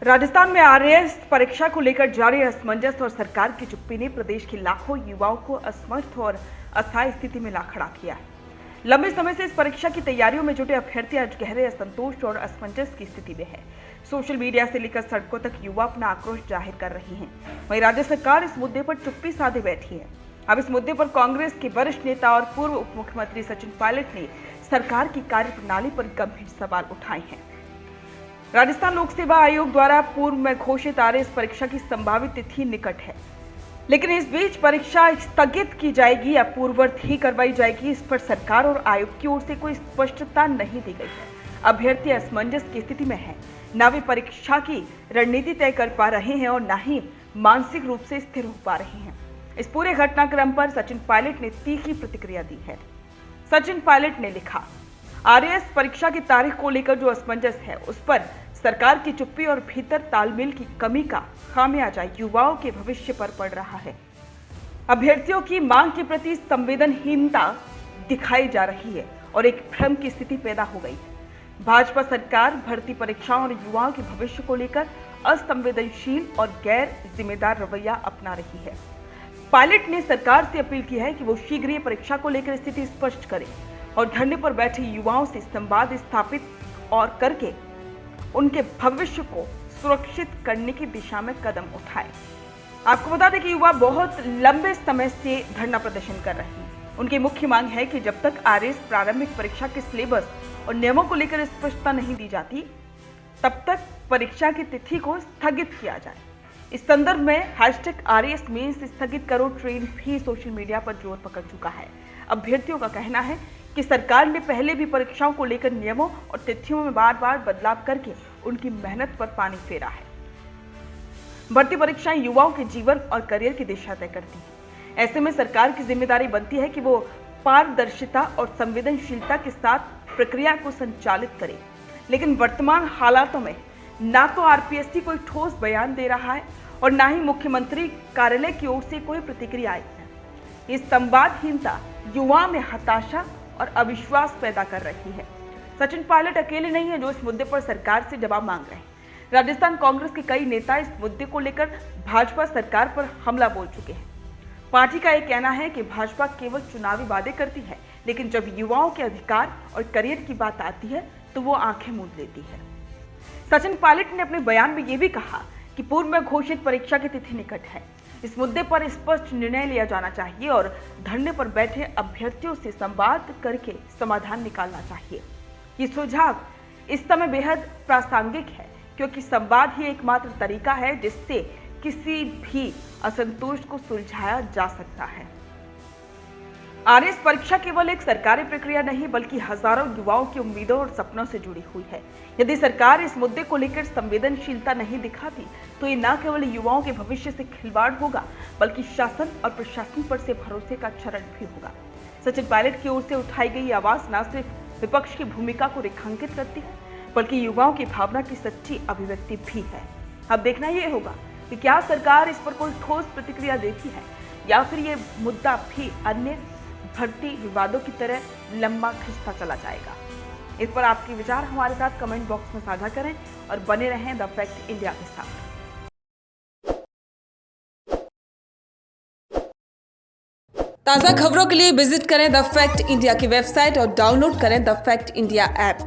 राजस्थान में आरएएस परीक्षा को लेकर जारी असमंजस और सरकार की चुप्पी ने प्रदेश के लाखों युवाओं को असमर्थ और अस्थायी स्थिति में ला खड़ा किया है। लंबे समय से इस परीक्षा की तैयारियों में जुटे अभ्यर्थी आज गहरे असंतोष और असमंजस की स्थिति में है। सोशल मीडिया से लेकर सड़कों तक युवा अपना आक्रोश जाहिर कर रहे हैं। वहीं राज्य सरकार इस मुद्दे पर चुप्पी साधे बैठी है। अब इस मुद्दे पर कांग्रेस के वरिष्ठ नेता और पूर्व उप मुख्यमंत्री सचिन पायलट ने सरकार की कार्यप्रणाली पर गंभीर सवाल उठाए हैं। राजस्थान लोक सेवा आयोग द्वारा पूर्व में घोषित आरएएस परीक्षा की संभावित तिथि निकट है, लेकिन इस बीच परीक्षा स्थगित की जाएगी या पूर्ववत ही करवाई जाएगी, इस पर सरकार और आयोग की ओर से कोई स्पष्टता नहीं दी गई है। अभ्यर्थी असमंजस की स्थिति में है, न वे परीक्षा की रणनीति तय कर पा रहे हैं और न ही मानसिक रूप से स्थिर हो पा रहे हैं। इस पूरे घटनाक्रम पर सचिन पायलट ने तीखी प्रतिक्रिया दी है। सचिन पायलट ने लिखा, आरएएस परीक्षा की तारीख को लेकर जो असमंजस है उस पर सरकार की चुप्पी और भीतर तालमेल की कमी का खामियाजा युवाओं के भविष्य पर पड़ रहा है। अभ्यर्थियों की मांग के प्रति संवेदनहीनता दिखाई जा रही है और एक भ्रम की स्थिति पैदा हो गई है। भाजपा सरकार भर्ती परीक्षाओं और युवाओं के भविष्य को लेकर असंवेदनशील और गैर जिम्मेदार रवैया अपना रही है। पायलट ने सरकार से अपील की है कि वो शीघ्र ही परीक्षा को लेकर स्थिति स्पष्ट करे और धरने पर बैठे युवाओं से संवाद स्थापित और करके उनके भविष्य को सुरक्षित करने की दिशा में कदम उठाए। आपको बता दें कि युवा बहुत लंबे समय से धरना प्रदर्शन कर रहे हैं। उनकी मुख्य मांग है कि जब तक आरएएस प्रारंभिक परीक्षा के सिलेबस और नियमों को लेकर स्पष्टता नहीं दी जाती, तब तक परीक्षा की तिथि को स्थगित किया जाए। इस संदर्भ में #आरएएस मेंस स्थगित करो ट्रेंड भी सोशल मीडिया पर जोर पकड़ चुका है। अभ्यर्थियों का कहना है कि सरकार ने पहले भी परीक्षाओं को लेकर नियमों और तिथियों में बार बार बदलाव करके उनकी मेहनत पर पानी फेरा है। भर्ती परीक्षाएं युवाओं के जीवन और करियर की दिशा तय करती हैं। ऐसे में सरकार की जिम्मेदारी बनती है कि वो पारदर्शिता और संवेदनशीलता के साथ प्रक्रिया को संचालित करे। लेकिन वर्तमान हालातों में ना तो आरपीएससी कोई ठोस बयान दे रहा है और ना ही मुख्यमंत्री कार्यालय की ओर से कोई प्रतिक्रिया आई है। इस संवादहीनता युवाओं में हताशा और अविश्वास पैदा कर रही है। सचिन पायलट अकेले नहीं है जो इस मुद्दे पर सरकार से जवाब मांग रहे हैं। राजस्थान कांग्रेस के कई नेता इस मुद्दे को लेकर भाजपा सरकार पर हमला बोल चुके हैं। पार्टी का यह कहना है कि भाजपा केवल चुनावी वादे करती है, लेकिन जब युवाओं के अधिकार और करियर की बात आती है तो वो आंखें मूंद लेती है। सचिन पायलट ने अपने बयान में यह भी कहा कि पूर्व में घोषित परीक्षा की तिथि निकट है। इस मुद्दे पर स्पष्ट निर्णय लिया जाना चाहिए और धरने पर बैठे अभ्यर्थियों से संवाद करके समाधान निकालना चाहिए। ये सुझाव इस समय बेहद प्रासंगिक है, क्योंकि संवाद ही एकमात्र तरीका है जिससे किसी भी असंतोष को सुलझाया जा सकता है। आरएएस परीक्षा केवल एक सरकारी प्रक्रिया नहीं, बल्कि हजारों युवाओं की उम्मीदों और सपनों से जुड़ी हुई है। यदि सरकार इस मुद्दे को लेकर संवेदनशीलता नहीं दिखाती तो ये न केवल युवाओं के भविष्य से खिलवाड़ होगा, बल्कि शासन और प्रशासन पर से भरोसे का क्षरण भी होगा। सचिन पायलट की ओर से उठाई गई आवाज न सिर्फ विपक्ष की भूमिका को रेखांकित करती है, बल्कि युवाओं की भावना की सच्ची अभिव्यक्ति भी है। अब देखना यह होगा कि क्या सरकार इस पर कोई ठोस प्रतिक्रिया देती है या फिर ये मुद्दा भी अन्य भर्ती विवादों की तरह लंबा खिंचता चला जाएगा। इस पर आपके विचार हमारे साथ कमेंट बॉक्स में साझा करें और बने रहें द फैक्ट इंडिया के साथ। ताज़ा खबरों के लिए विजिट करें द फैक्ट इंडिया की वेबसाइट और डाउनलोड करें द फैक्ट इंडिया ऐप।